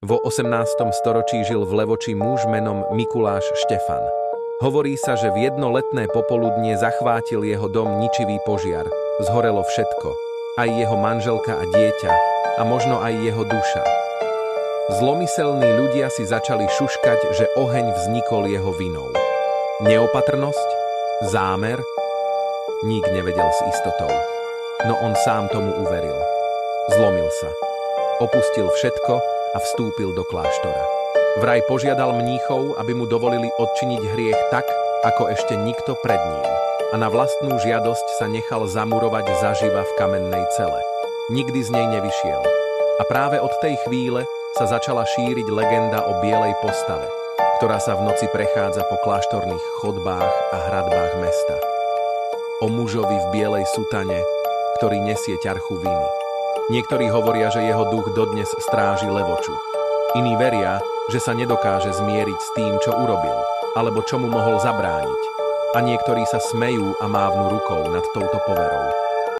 Vo 18. storočí žil v Levoči muž menom Mikuláš Štefan. Hovorí sa, že v jedno letné popoludnie zachvátil jeho dom ničivý požiar. Zhorelo všetko, aj jeho manželka a dieťa, a možno aj jeho duša. Zlomyselní ľudia si začali šuškať, že oheň vznikol jeho vinou. Neopatrnosť? Zámer? Nik nevedel s istotou. No on sám tomu uveril. Zlomil sa. Opustil všetko a vstúpil do kláštora. Vraj požiadal mníchov, aby mu dovolili odčiniť hriech tak, ako ešte nikto pred ním. A na vlastnú žiadosť sa nechal zamurovať zaživa v kamennej cele. Nikdy z nej nevyšiel. A práve od tej chvíle sa začala šíriť legenda o bielej postave, ktorá sa v noci prechádza po kláštorných chodbách a hradbách mesta. O mužovi v bielej sutane, ktorý nesie ťarchu viny. Niektorí hovoria, že jeho duch dodnes stráži Levoču. Iní veria, že sa nedokáže zmieriť s tým, čo urobil, alebo čo mu mohol zabrániť. A niektorí sa smejú a mávnu rukou nad touto poverou.